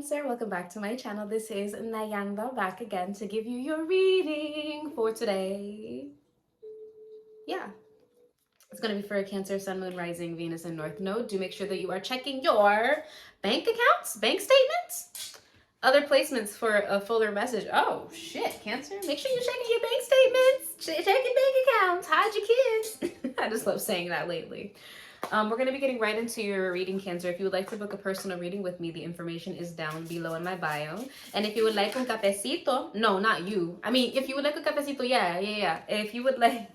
Cancer, welcome back to my channel. This is Nayanda back again to give you your reading for today. Yeah, it's going to be for a Cancer, Sun, Moon, Rising, Venus, and North Node. Do make sure that you are checking your bank accounts, bank statements, other placements for a fuller message. Oh, shit, Cancer. Make sure you're checking your bank statements, checking bank accounts, hide your kids. I just love saying that lately. We're going to be getting right into your reading, Cancer. If you would like to book a personal reading with me, the information is down below in my bio. And if you would like un cafecito, no, not you. I mean, if you would like a cafecito, yeah. If you would like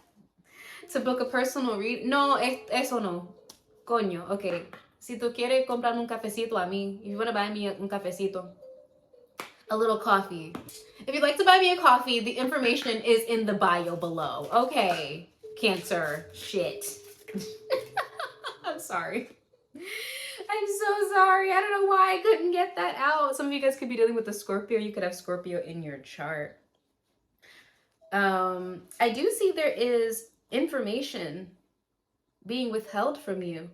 to book a personal reading, no, eso no. Coño, okay. Si tú quieres comprarme un cafecito a mí, if you want to buy me un cafecito, a little coffee. If you'd like to buy me a coffee, the information is in the bio below. Okay, Cancer, shit. I'm sorry. I'm so sorry. I don't know why I couldn't get that out. Some of you guys could be dealing with a Scorpio. You could have Scorpio in your chart. I do see there is information being withheld from you.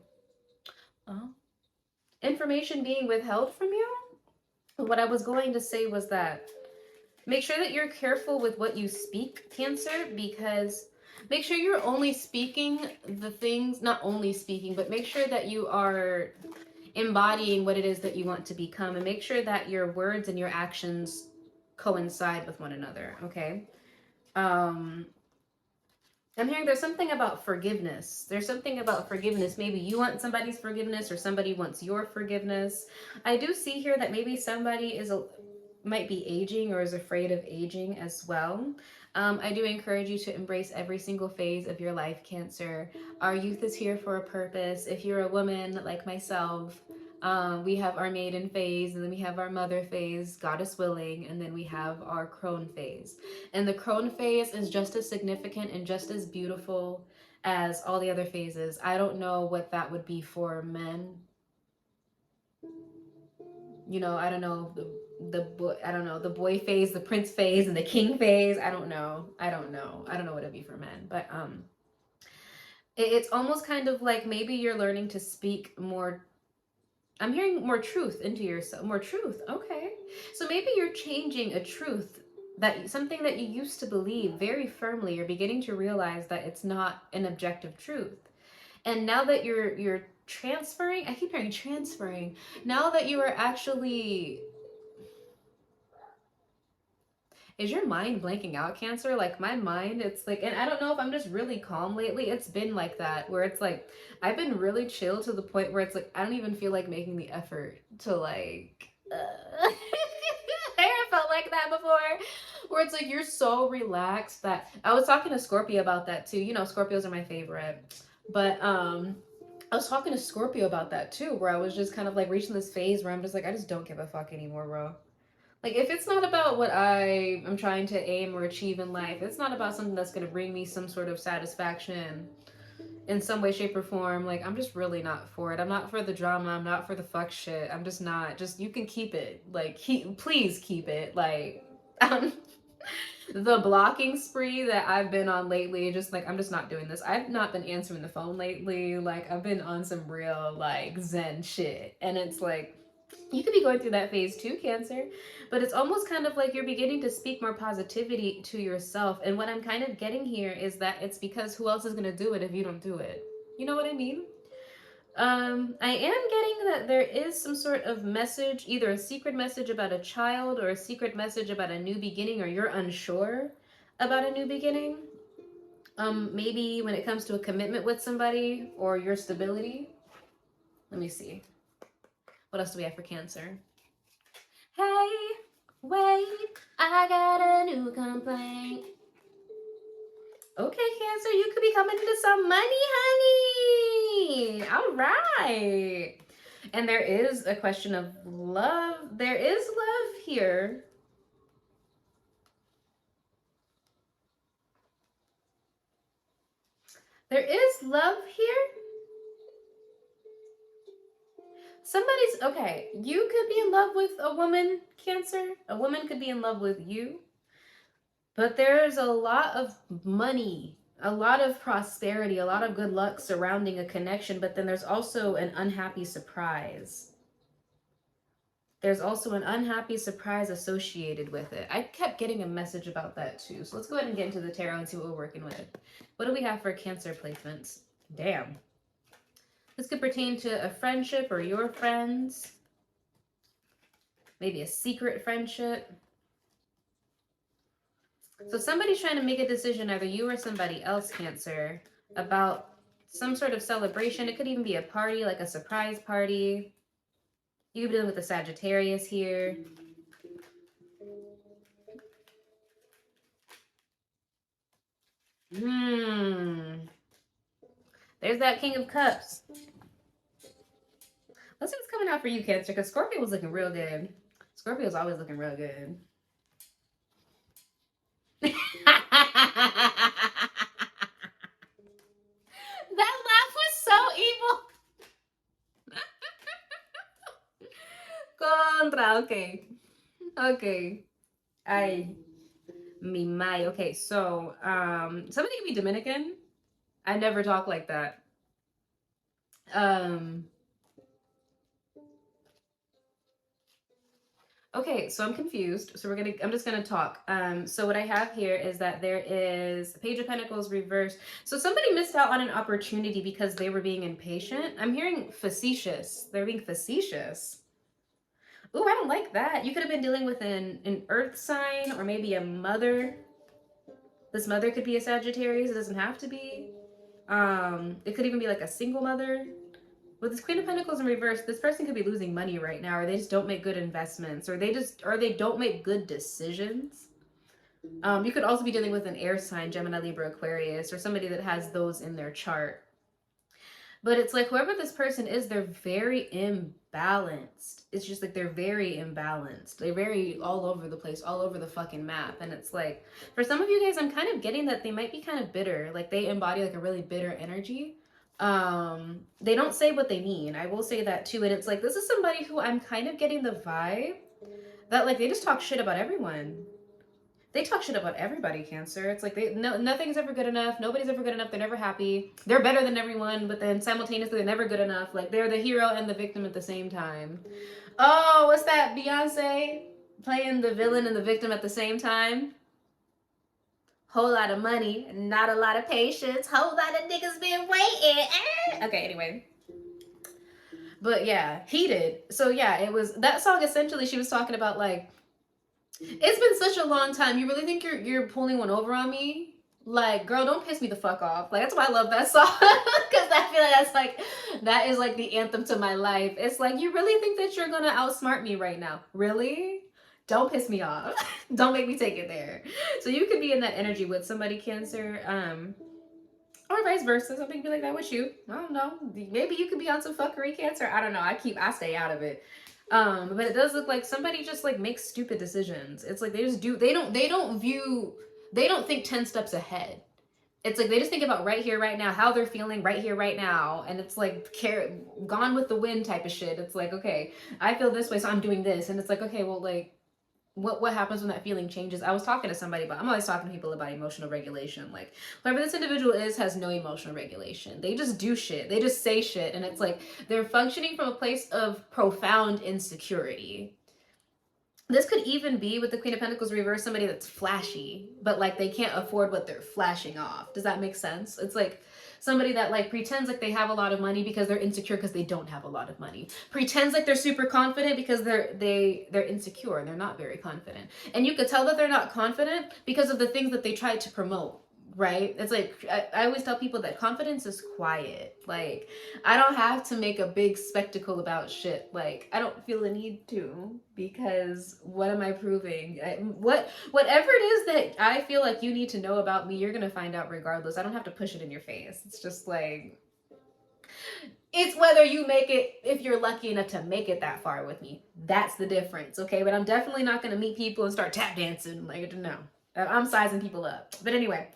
Oh. Information being withheld from you? What I was going to say was that make sure that you're careful with what you speak, Cancer, because make sure you're only speaking the things, not only speaking, but make sure that you are embodying what it is that you want to become, and make sure that your words and your actions coincide with one another, okay? I'm hearing there's something about forgiveness. There's something about forgiveness. Maybe you want somebody's forgiveness or somebody wants your forgiveness. I do see here that maybe somebody might be aging or is afraid of aging as well. I do encourage you to embrace every single phase of your life, Cancer. Our youth is here for a purpose. If you're a woman like myself, we have our maiden phase, and then we have our mother phase, goddess willing, and then we have our crone phase. And the crone phase is just as significant and just as beautiful as all the other phases. I don't know what that would be for men. You know, I don't know the boy phase, the prince phase, and the king phase. I don't know what it'd be for men, but it's almost kind of like maybe you're learning to speak more. I'm hearing more truth into yourself. More truth. Okay, so maybe you're changing a truth, that something that you used to believe very firmly, you're beginning to realize that it's not an objective truth. And now that you're transferring, I keep hearing transferring. Now that you are actually, is your mind blanking out, Cancer? Like my mind, it's like, and I don't know if I'm just really calm lately. It's been like that, where it's like I've been really chill to the point where it's like I don't even feel like making the effort to like I never felt like that before, where it's like you're so relaxed. That I was talking to Scorpio about that too. You know, Scorpios are my favorite. But I was talking to Scorpio about that too, where I was just kind of like reaching this phase where I'm just like, I just don't give a fuck anymore, bro. Like, if it's not about what I am trying to aim or achieve in life, it's not about something that's going to bring me some sort of satisfaction in some way, shape, or form, like, I'm just really not for it. I'm not for the drama. I'm not for the fuck shit. I'm just not. Just, you can keep it. Like, please keep it. Like, the blocking spree that I've been on lately, just like, I'm just not doing this. I've not been answering the phone lately. Like, I've been on some real, like, zen shit. And it's like, you could be going through that phase too, Cancer, but it's almost kind of like you're beginning to speak more positivity to yourself. And what I'm kind of getting here is that it's because who else is going to do it if you don't do it? You know what I mean? I am getting that there is some sort of message, either a secret message about a child or a secret message about a new beginning, or you're unsure about a new beginning. Maybe when it comes to a commitment with somebody or your stability. Let me see. What else do we have for Cancer? Hey, wait, I got a new complaint. Okay, Cancer, you could be coming into some money, honey. All right. And there is a question of love. There is love here. There is love here. Somebody's, okay, you could be in love with a woman, Cancer. A woman could be in love with you. But there's a lot of money, a lot of prosperity, a lot of good luck surrounding a connection. But then there's also an unhappy surprise. There's also an unhappy surprise associated with it. I kept getting a message about that too. So let's go ahead and get into the tarot and see what we're working with. What do we have for Cancer placements? Damn. This could pertain to a friendship or your friends. Maybe a secret friendship. So somebody's trying to make a decision, either you or somebody else, Cancer, about some sort of celebration. It could even be a party, like a surprise party. You could be dealing with the Sagittarius here. There's that King of Cups. Let's see what's coming out for you, Cancer, because Scorpio was looking real good. Scorpio's always looking real good. That laugh was so evil. Contra, okay. Okay. Okay, so somebody can be Dominican. I never talk like that. Okay, so I'm confused. So I'm just gonna talk. So what I have here is that there is Page of Pentacles reversed. So somebody missed out on an opportunity because they were being impatient. I'm hearing facetious. They're being facetious. Ooh, I don't like that. You could have been dealing with an earth sign or maybe a mother. This mother could be a Sagittarius. It doesn't have to be. It could even be like a single mother. With this Queen of Pentacles in reverse, this person could be losing money right now, or they just don't make good investments, or they don't make good decisions. You could also be dealing with an air sign, Gemini, Libra, Aquarius, or somebody that has those in their chart. But it's like whoever this person is, they're very imbalanced. It's just like they're very imbalanced. They're very all over the place, all over the fucking map. And it's like, for some of you guys, I'm kind of getting that they might be kind of bitter. Like they embody like a really bitter energy. They don't say what they mean. I will say that too. And it's like, this is somebody who I'm kind of getting the vibe that like they just talk shit about everyone. They talk shit about everybody, Cancer. It's like nothing's ever good enough. Nobody's ever good enough. They're never happy. They're better than everyone, but then simultaneously they're never good enough. Like they're the hero and the victim at the same time. Oh, what's that? Beyonce playing the villain and the victim at the same time? Whole lot of money, not a lot of patience. Whole lot of niggas been waiting. Okay, anyway. But yeah, heated. So yeah, it was that song. Essentially, she was talking about like, it's been such a long time. You really think you're pulling one over on me? Like, girl, don't piss me the fuck off. Like, that's why I love that song. Because I feel like that is like the anthem to my life. It's like, you really think that you're gonna outsmart me right now? Really? Don't piss me off. Don't make me take it there. So you could be in that energy with somebody, Cancer. Or vice versa. Something could be like that with you. I don't know. Maybe you could be on some fuckery, Cancer. I don't know. I stay out of it. But it does look like somebody just like makes stupid decisions. It's like they just do. They don't think 10 steps ahead. It's like they just think about right here, right now, how they're feeling right here, right now. And it's like gone with the wind type of shit. It's like, okay, I feel this way, so I'm doing this. And it's like, okay, well, like, what happens when that feeling changes? I was talking to somebody, but I'm always talking to people about emotional regulation. Like, whoever this individual is has no emotional regulation. They just do shit. They just say shit. And it's like they're functioning from a place of profound insecurity. This could even be with the Queen of Pentacles reverse, somebody that's flashy, but like they can't afford what they're flashing off. Does that make sense? It's like somebody that like pretends like they have a lot of money because they're insecure because they don't have a lot of money. Pretends like they're super confident because they're insecure and they're not very confident. And you could tell that they're not confident because of the things that they try to promote. Right? It's like, I always tell people that confidence is quiet. Like, I don't have to make a big spectacle about shit. Like, I don't feel the need to, because what am I proving? Whatever it is that I feel like you need to know about me, you're going to find out regardless. I don't have to push it in your face. It's just like, it's whether you make it, if you're lucky enough to make it that far with me. That's the difference, okay? But I'm definitely not going to meet people and start tap dancing. Like, no. I'm sizing people up. But anyway,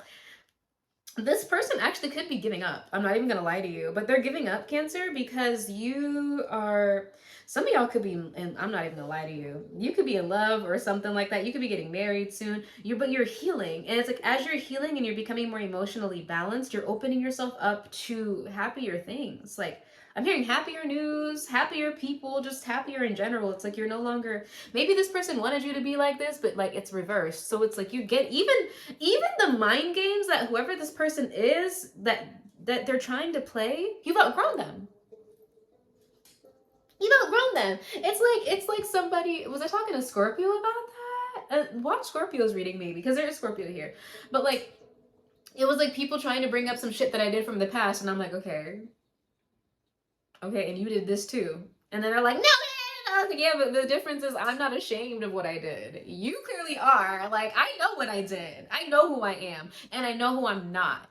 this person actually could be giving up. I'm not even gonna lie to you, but they're giving up, Cancer, because you are, some of y'all could be, and I'm not even gonna lie to you, you could be in love or something like that. You could be getting married soon. But you're healing, and it's like as you're healing and you're becoming more emotionally balanced, you're opening yourself up to happier things. Like, I'm hearing happier news, happier people, just happier in general. It's like you're no longer, maybe this person wanted you to be like this, but like it's reversed. So it's like you get, even the mind games that whoever this person is that they're trying to play, you've outgrown them. You've outgrown them. It's like somebody, was I talking to Scorpio about that? Watch Scorpio's reading maybe, because there is Scorpio here. But like, it was like people trying to bring up some shit that I did from the past, and I'm like, okay, and you did this too. And then they're like, no, I was like, yeah, but the difference is I'm not ashamed of what I did. You clearly are. Like, I know what I did. I know who I am, and I know who I'm not.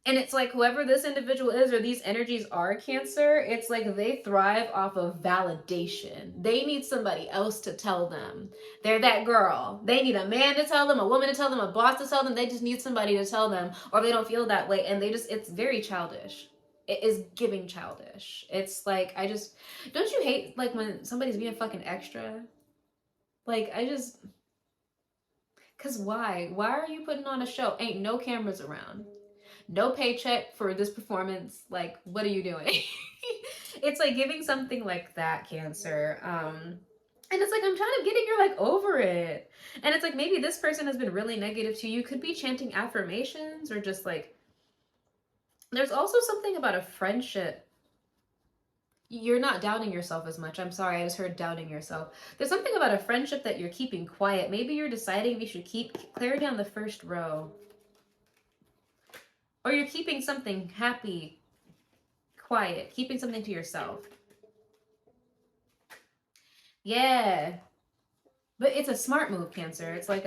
And it's like whoever this individual is or these energies are, Cancer, it's like they thrive off of validation. They need somebody else to tell them they're that girl. They need a man to tell them, a woman to tell them, a boss to tell them. They just need somebody to tell them, or they don't feel that way. And it's very childish. It is giving childish. It's like, don't you hate like when somebody's being fucking extra? Like, cause why? Why are you putting on a show? Ain't no cameras around. No paycheck for this performance. Like, what are you doing? It's like giving something like that, Cancer. And it's like, I'm trying to get it, you're like over it. And it's like, maybe this person has been really negative to you. Could be chanting affirmations, or just like, there's also something about a friendship. You're not doubting yourself as much. I'm sorry, I just heard doubting yourself. There's something about a friendship that you're keeping quiet. Maybe you're deciding if you should keep clarity on the first row. Or you're keeping something happy, quiet, keeping something to yourself. Yeah. But it's a smart move, Cancer. It's like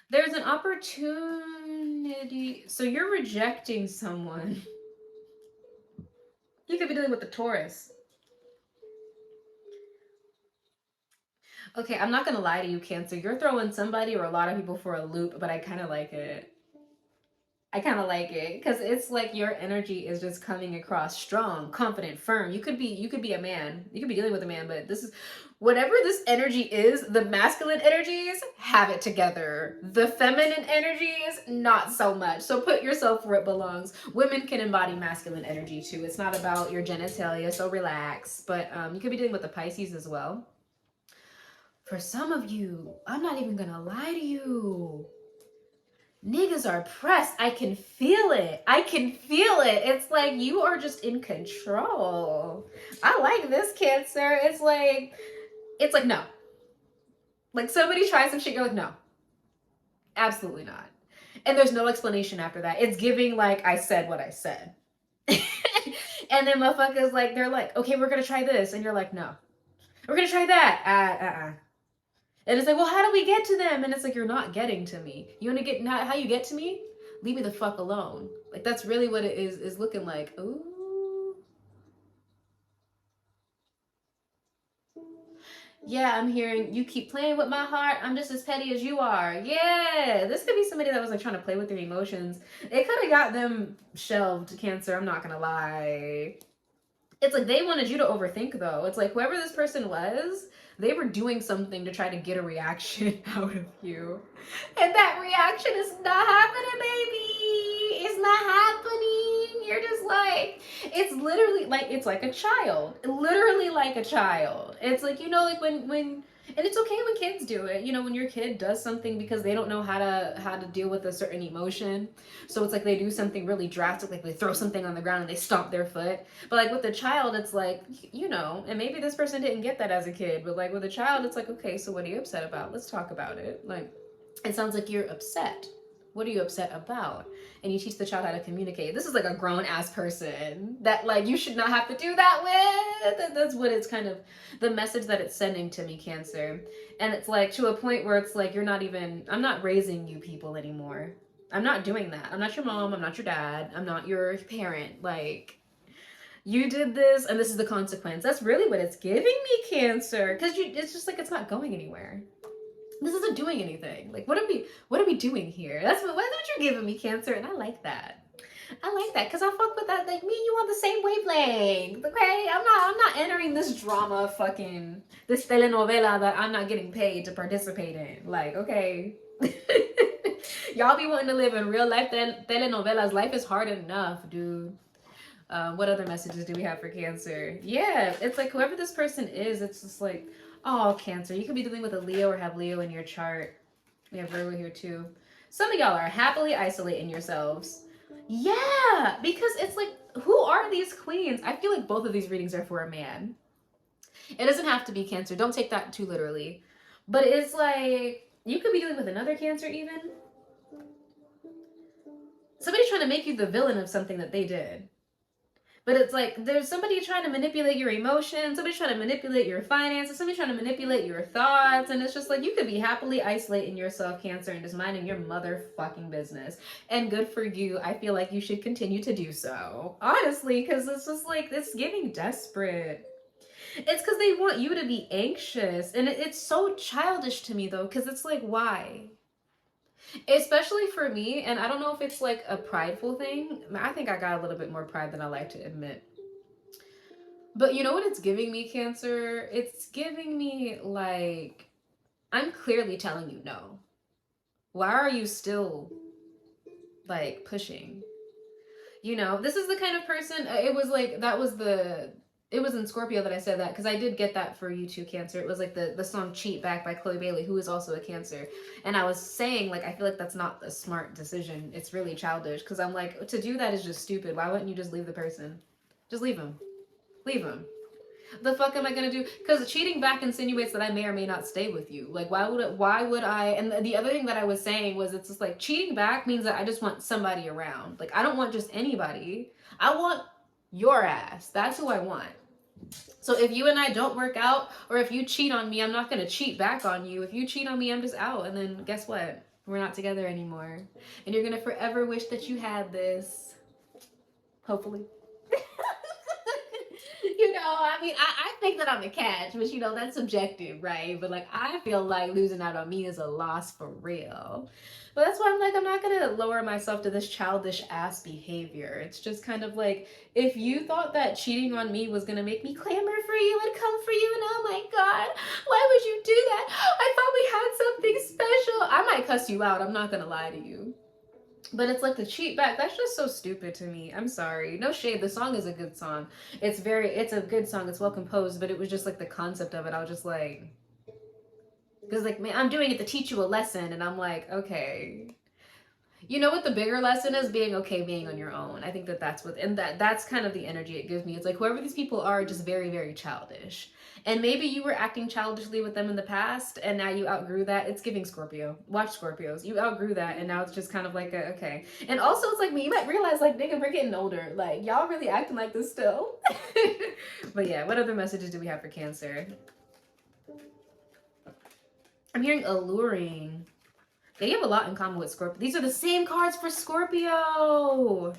there's an opportunity. So you're rejecting someone. You could be dealing with the Taurus. Okay, I'm not gonna lie to you, Cancer. You're throwing somebody or a lot of people for a loop, but I kind of like it. I kind of like it because it's like your energy is just coming across strong, confident, firm. You could be a man. You could be dealing with a man, but this is whatever this energy is, the masculine energies have it together. The feminine energies, not so much. So put yourself where it belongs. Women can embody masculine energy too. It's not about your genitalia, so relax. But you could be dealing with the Pisces as well. For some of you, I'm not even gonna lie to you. Niggas are pressed. I can feel it. I can feel it. It's like you are just in control. I like this, Cancer. It's like no. Like somebody tries some shit, you're like, no. Absolutely not. And there's no explanation after that. It's giving like I said what I said. And then motherfuckers like, they're like, okay, we're gonna try this. And you're like, no. We're gonna try that. And it's like, well, how do we get to them? And it's like, you're not getting to me. You want to get, how you get to me? Leave me the fuck alone. Like, that's really what it is looking like. Ooh. Yeah, I'm hearing you keep playing with my heart. I'm just as petty as you are. Yeah, this could be somebody that was like trying to play with their emotions. It could have got them shelved, Cancer. I'm not going to lie. It's like they wanted you to overthink, though. It's like whoever this person was, they were doing something to try to get a reaction out of you. And that reaction is not happening, baby. It's not happening. You're just like, it's literally like, it's like a child. Literally like a child. It's like, you know, like when and it's okay when kids do it. You know, when your kid does something because they don't know how to deal with a certain emotion. So it's like they do something really drastic, like they throw something on the ground and they stomp their foot. But like with the child, it's like, you know, and maybe this person didn't get that as a kid, but like with a child, it's like, okay, so what are you upset about? Let's talk about it. Like, it sounds like you're upset. What are you upset about? And you teach the child how to communicate. This is like a grown ass person that like you should not have to do that with. That's what it's kind of the message that it's sending to me, Cancer. And it's like to a point where it's like you're not even, I'm not raising you people anymore. I'm not doing that. I'm not your mom. I'm not your dad. I'm not your parent. Like, you did this and this is the consequence. That's really what it's giving me, Cancer. Because it's just like it's not going anywhere. This isn't doing anything. Like, what are we doing here? That's what you're giving me, Cancer, and I like that. I like that because I fuck with that. Like, me and you on the same wavelength. Okay, I'm not entering this drama, fucking this telenovela that I'm not getting paid to participate in. Like, okay. Y'all be wanting to live in real life telenovelas. Life is hard enough, dude. What other messages do we have for Cancer? Yeah, it's like whoever this person is, it's just like, oh, Cancer. You could be dealing with a Leo or have Leo in your chart. We have Virgo here too. Some of y'all are happily isolating yourselves. Yeah, because it's like, who are these queens? I feel like both of these readings are for a man. It doesn't have to be Cancer. Don't take that too literally. But it's like, you could be dealing with another Cancer even. Somebody's trying to make you the villain of something that they did. But it's like, there's somebody trying to manipulate your emotions, somebody trying to manipulate your finances, somebody trying to manipulate your thoughts, and it's just like, you could be happily isolating yourself, Cancer, and just minding your motherfucking business. And good for you. I feel like you should continue to do so. Honestly, because it's just like, it's getting desperate. It's because they want you to be anxious. And it's so childish to me, though, because it's like, why? Especially for me, and I don't know if it's like a prideful thing. I think I got a little bit more pride than I like to admit. But you know what it's giving me, Cancer? It's giving me like, I'm clearly telling you no. Why are you still like pushing? You know, this is the kind of person, it was like, it was in Scorpio that I said that, because I did get that for you too, Cancer. It was like the song Cheat Back by Chloe Bailey, who is also a Cancer. And I was saying, like, I feel like that's not a smart decision. It's really childish, because I'm like, to do that is just stupid. Why wouldn't you just leave the person? Just leave him. Leave him. The fuck am I gonna do? Because cheating back insinuates that I may or may not stay with you. Like, why would I? And the other thing that I was saying was, it's just like, cheating back means that I just want somebody around. Like, I don't want just anybody. I want your ass. That's who I want. So if you and I don't work out, or if you cheat on me, I'm not gonna cheat back on you. If you cheat on me, I'm just out. And then guess what? We're not together anymore. And you're gonna forever wish that you had this. Hopefully. You know, I mean, I think that I'm a catch, but you know, that's subjective, right? But like, I feel like losing out on me is a loss for real. But that's why I'm like, I'm not gonna lower myself to this childish ass behavior. It's just kind of like, if you thought that cheating on me was gonna make me clamor for you and come for you, and oh my god, why would you do that? I thought we had something special. I might cuss you out, I'm not gonna lie to you. But it's like the cheat back, that's just so stupid to me. I'm sorry. No shade. The song is a good song. It's a good song. It's well composed, but it was just like the concept of it. I was just like, because like, man, I'm doing it to teach you a lesson. And I'm like, okay. You know what the bigger lesson is? Being okay being on your own. I think that's kind of the energy it gives me. It's like, whoever these people are just very, very childish. And maybe you were acting childishly with them in the past, and now you outgrew that. It's giving Scorpio. Watch Scorpios. You outgrew that, and now it's just kind of like, okay. And also, it's like, you might realize, like, nigga, we're getting older. Like, y'all really acting like this still. But yeah, what other messages do we have for Cancer? I'm hearing alluring. They have a lot in common with Scorpio. These are the same cards for Scorpio.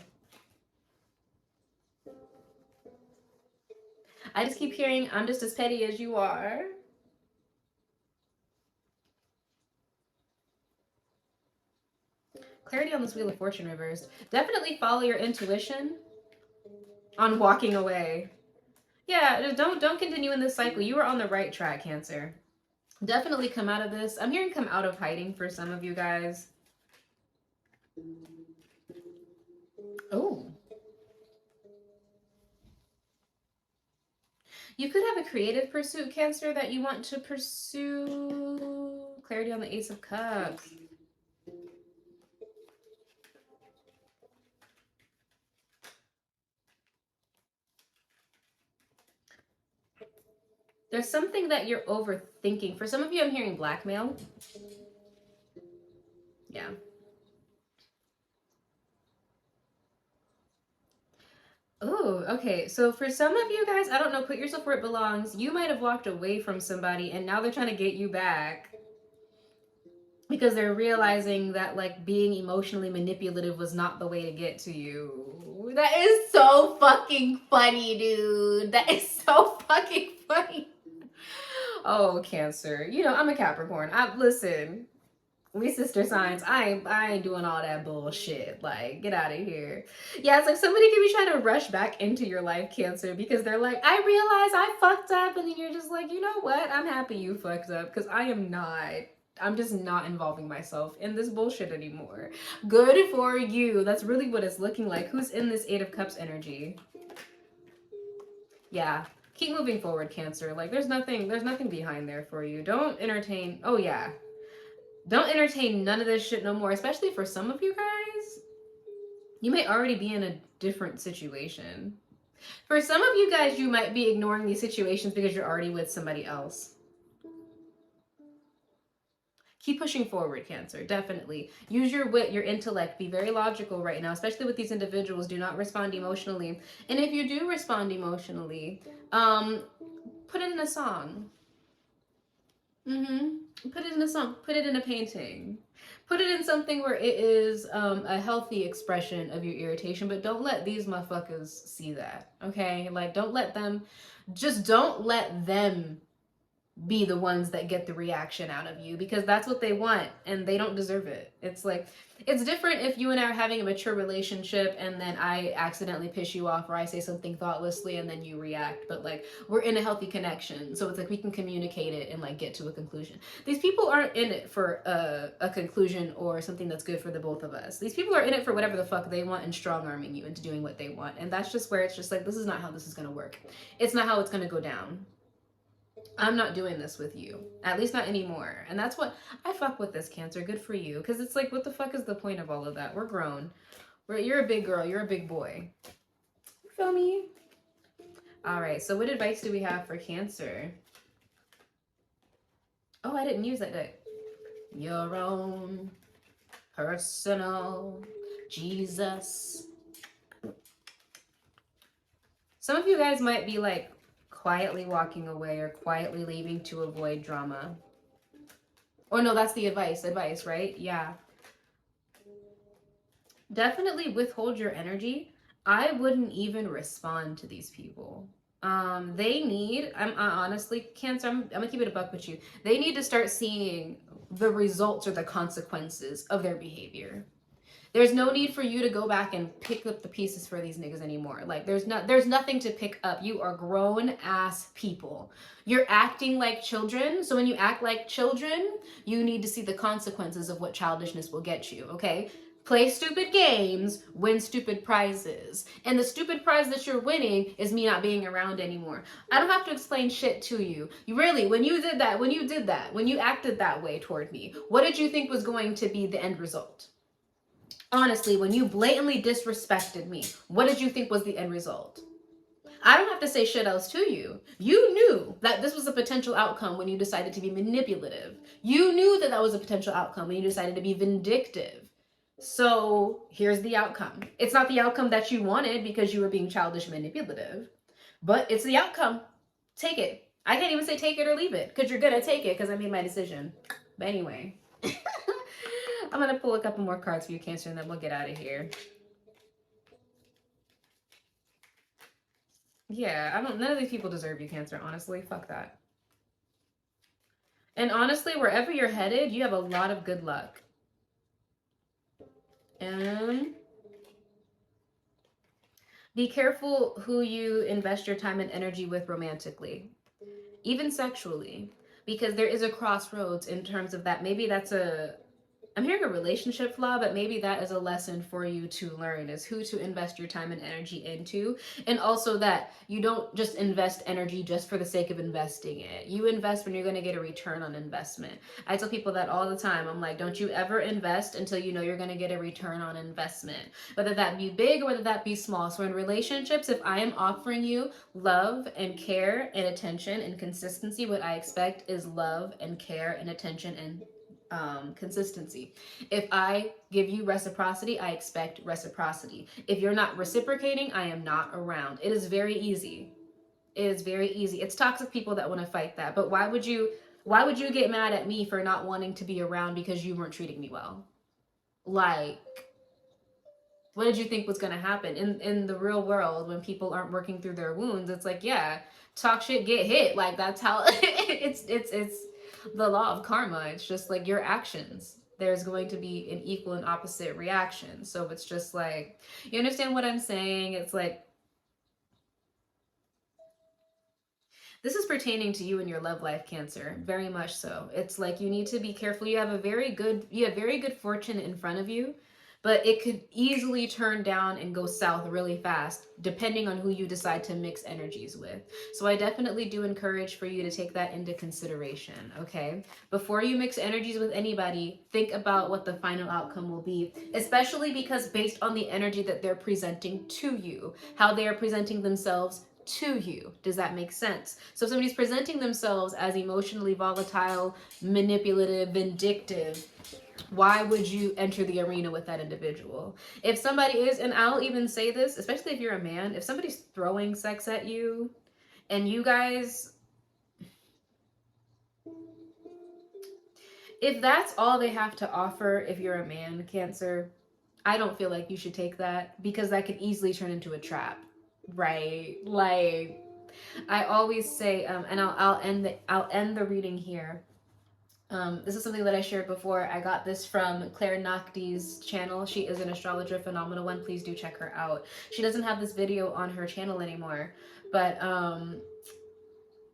I just keep hearing, I'm just as petty as you are. Clarity on this Wheel of Fortune reversed. Definitely follow your intuition on walking away. Yeah, don't continue in this cycle. You are on the right track, Cancer. Definitely come out of this. I'm hearing come out of hiding for some of you guys. Oh. You could have a creative pursuit, Cancer, that you want to pursue. Clarity on the Ace of Cups. There's something that you're overthinking. For some of you, I'm hearing blackmail. Yeah. Oh, okay. So for some of you guys, I don't know, put yourself where it belongs. You might have walked away from somebody and now they're trying to get you back because they're realizing that like being emotionally manipulative was not the way to get to you. That is so fucking funny, dude. That is so fucking funny. Oh, Cancer. You know, I'm a Capricorn. Listen, we sister signs. I ain't doing all that bullshit. Like, get out of here. Yeah, it's like somebody could be trying to rush back into your life, Cancer, because they're like, I realize I fucked up, and then you're just like, you know what? I'm happy you fucked up because I am not. I'm just not involving myself in this bullshit anymore. Good for you. That's really what it's looking like. Who's in this Eight of Cups energy? Yeah. Keep moving forward, Cancer. Like there's nothing behind there for you. Don't entertain. Oh yeah. Don't entertain none of this shit no more, especially for some of you guys. You may already be in a different situation. For some of you guys, you might be ignoring these situations because you're already with somebody else. Keep pushing forward, Cancer. Definitely. Use your wit, your intellect. Be very logical right now, especially with these individuals. Do not respond emotionally. And if you do respond emotionally, put it in a song. Put it in a song. Put it in a painting. Put it in something where it is a healthy expression of your irritation, but don't let these motherfuckers see that, okay? Like, don't let them be the ones that get the reaction out of you because that's what they want and they don't deserve it. It's like, it's different if you and I are having a mature relationship and then I accidentally piss you off or I say something thoughtlessly and then you react, but like we're in a healthy connection, so it's like we can communicate it and like get to a conclusion. These people aren't in it for a conclusion or something that's good for the both of us. These people are in it for whatever the fuck they want and strong arming you into doing what they want, and that's just where it's just like, this is not how this is going to work. It's not how it's going to go down. I'm not doing this with you. At least not anymore. And that's what I fuck with this, Cancer. Good for you. Because it's like, what the fuck is the point of all of that? We're grown. You're a big girl. You're a big boy. You feel me? All right. So what advice do we have for Cancer? Oh, I didn't use that deck. Your own personal Jesus. Some of you guys might be like, quietly walking away or quietly leaving to avoid drama. Or no, that's the advice, right? Yeah. Definitely withhold your energy. I wouldn't even respond to these people. They need, I'm honestly, Cancer, I'm gonna keep it a buck with you. They need to start seeing the results or the consequences of their behavior. There's no need for you to go back and pick up the pieces for these niggas anymore. Like there's nothing to pick up. You are grown ass people. You're acting like children. So when you act like children, you need to see the consequences of what childishness will get you, okay? Play stupid games, win stupid prizes. And the stupid prize that you're winning is me not being around anymore. I don't have to explain shit to you. You really, when you acted that way toward me, what did you think was going to be the end result? Honestly, when you blatantly disrespected me, what did you think was the end result? I don't have to say shit else to you. You knew that this was a potential outcome when you decided to be manipulative. You knew that that was a potential outcome when you decided to be vindictive. So here's the outcome. It's not the outcome that you wanted because you were being childish and manipulative, but it's the outcome. Take it. I can't even say take it or leave it because you're going to take it because I made my decision. But anyway. I'm going to pull a couple more cards for you, Cancer, and then we'll get out of here. Yeah, none of these people deserve you, Cancer, honestly. Fuck that. And honestly, wherever you're headed, you have a lot of good luck. And be careful who you invest your time and energy with romantically, even sexually, because there is a crossroads in terms of that. Maybe that's I'm hearing a relationship flaw, but maybe that is a lesson for you to learn, is who to invest your time and energy into. And also that you don't just invest energy just for the sake of investing it. You invest when you're going to get a return on investment. I tell people that all the time. I'm like, don't you ever invest until you know you're going to get a return on investment, whether that be big or whether that be small. So in relationships, if I am offering you love and care and attention and consistency, what I expect is love and care and attention and consistency. If I give you reciprocity, I expect reciprocity. If you're not reciprocating, I am not around. It is very easy. It is very easy. It's toxic people that want to fight that. But why would you get mad at me for not wanting to be around because you weren't treating me well? Like, What did you think was going to happen in the real world when people aren't working through their wounds? It's like, yeah, talk shit, get hit. Like that's how it's the law of karma. It's just like your actions. There's going to be an equal and opposite reaction. So it's just like, you understand what I'm saying? It's like, this is pertaining to you and your love life, Cancer, very much so. It's like you need to be careful. You have very good fortune in front of you, but it could easily turn down and go south really fast depending on who you decide to mix energies with. So I definitely do encourage for you to take that into consideration, okay? Before you mix energies with anybody, think about what the final outcome will be, especially because based on the energy that they're presenting to you, how they are presenting themselves to you. Does that make sense? So if somebody's presenting themselves as emotionally volatile, manipulative, vindictive, why would you enter the arena with that individual? If somebody is, and I'll even say this, especially if you're a man, if somebody's throwing sex at you and you guys, if that's all they have to offer, if you're a man, Cancer, I don't feel like you should take that because that could easily turn into a trap, right? Like, I always say, and I'll end the reading here. This is something that I shared before. I got this from Claire Nakdi's channel. She is an astrologer, phenomenal one. Please do check her out. She doesn't have this video on her channel anymore, but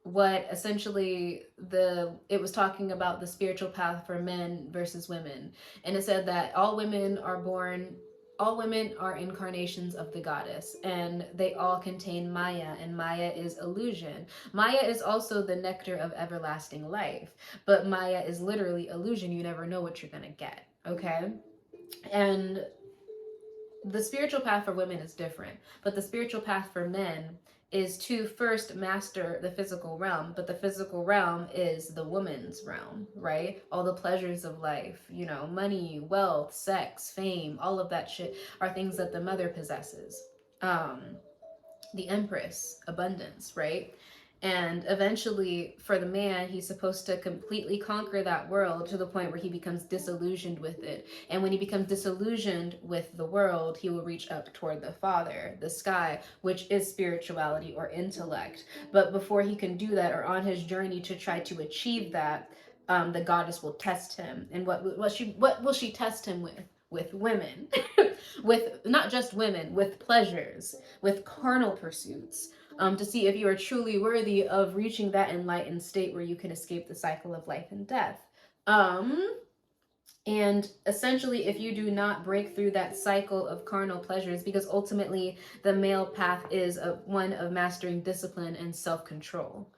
what essentially it was talking about the spiritual path for men versus women, and it said that all women are incarnations of the goddess, and they all contain Maya, and Maya is illusion. Maya is also the nectar of everlasting life, but Maya is literally illusion. You never know what you're gonna get, okay? And the spiritual path for women is different, but the spiritual path for men is to first master the physical realm, but the physical realm is the woman's realm, right? All the pleasures of life, money, wealth, sex, fame, all of that shit are things that the mother possesses. The Empress, abundance, right? And eventually, for the man, he's supposed to completely conquer that world to the point where he becomes disillusioned with it. And when he becomes disillusioned with the world, he will reach up toward the Father, the sky, which is spirituality or intellect. But before he can do that, or on his journey to try to achieve that, the goddess will test him. And what will she test him with? With women, with not just women, with pleasures, with carnal pursuits, to see if you are truly worthy of reaching that enlightened state where you can escape the cycle of life and death. And essentially, if you do not break through that cycle of carnal pleasures, because ultimately the male path is one of mastering discipline and self-control.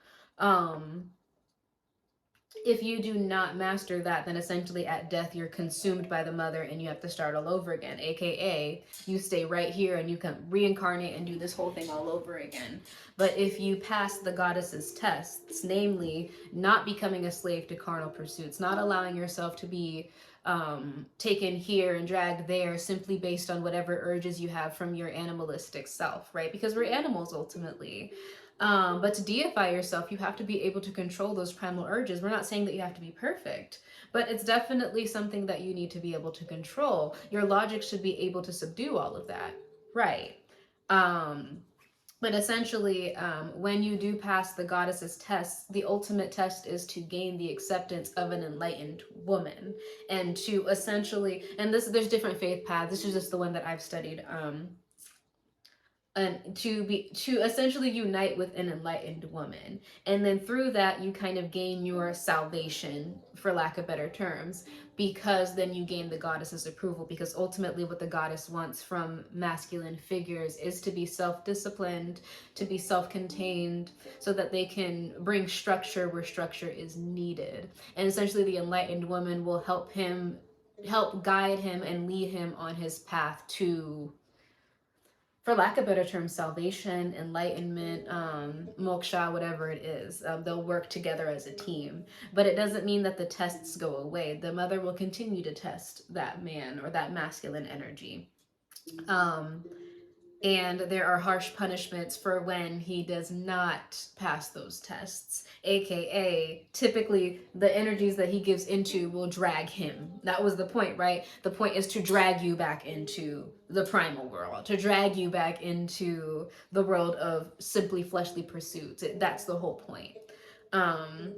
If you do not master that, then essentially at death you're consumed by the mother and you have to start all over again, aka you stay right here and you can reincarnate and do this whole thing all over again. But if you pass the goddess's tests, namely not becoming a slave to carnal pursuits, not allowing yourself to be taken here and dragged there simply based on whatever urges you have from your animalistic self, right? Because we're animals ultimately. But to deify yourself, you have to be able to control those primal urges. We're not saying that you have to be perfect, but it's definitely something that you need to be able to control. Your logic should be able to subdue all of that, right? But essentially, when you do pass the goddess's tests, the ultimate test is to gain the acceptance of an enlightened woman, and to essentially, and there's different faith paths. This is just the one that I've studied. And to essentially unite with an enlightened woman, and then through that you kind of gain your salvation, for lack of better terms, because then you gain the goddess's approval, because ultimately what the goddess wants from masculine figures is to be self-disciplined, to be self-contained, so that they can bring structure where structure is needed. And essentially the enlightened woman will help guide him and lead him on his path to, for lack of better terms, salvation, enlightenment, moksha, whatever it is. They'll work together as a team. But it doesn't mean that the tests go away. The mother will continue to test that man or that masculine energy. And there are harsh punishments for when he does not pass those tests, aka typically the energies that he gives into will drag him. That was the point, right? The point is to drag you back into the primal world, to drag you back into the world of simply fleshly pursuits. That's the whole point. um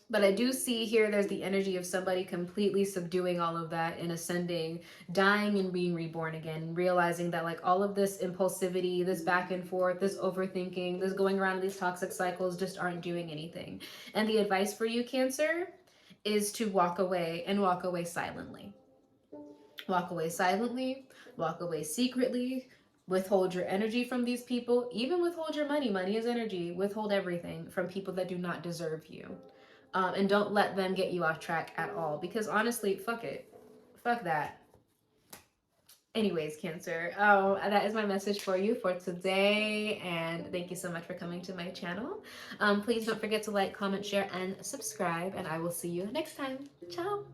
but I do see here there's the energy of somebody completely subduing all of that and ascending, dying and being reborn again, realizing that like all of this impulsivity, this back and forth, this overthinking, this going around in these toxic cycles just aren't doing anything. And the advice for you, Cancer, is to walk away and walk away silently. Walk away silently, walk away secretly, withhold your energy from these people, even withhold your money. Money is energy. Withhold everything from people that do not deserve you. And don't let them get you off track at all, because honestly, fuck it. Fuck that. Anyways, Cancer, that is my message for you for today, and thank you so much for coming to my channel. Please don't forget to like, comment, share, and subscribe, and I will see you next time. Ciao.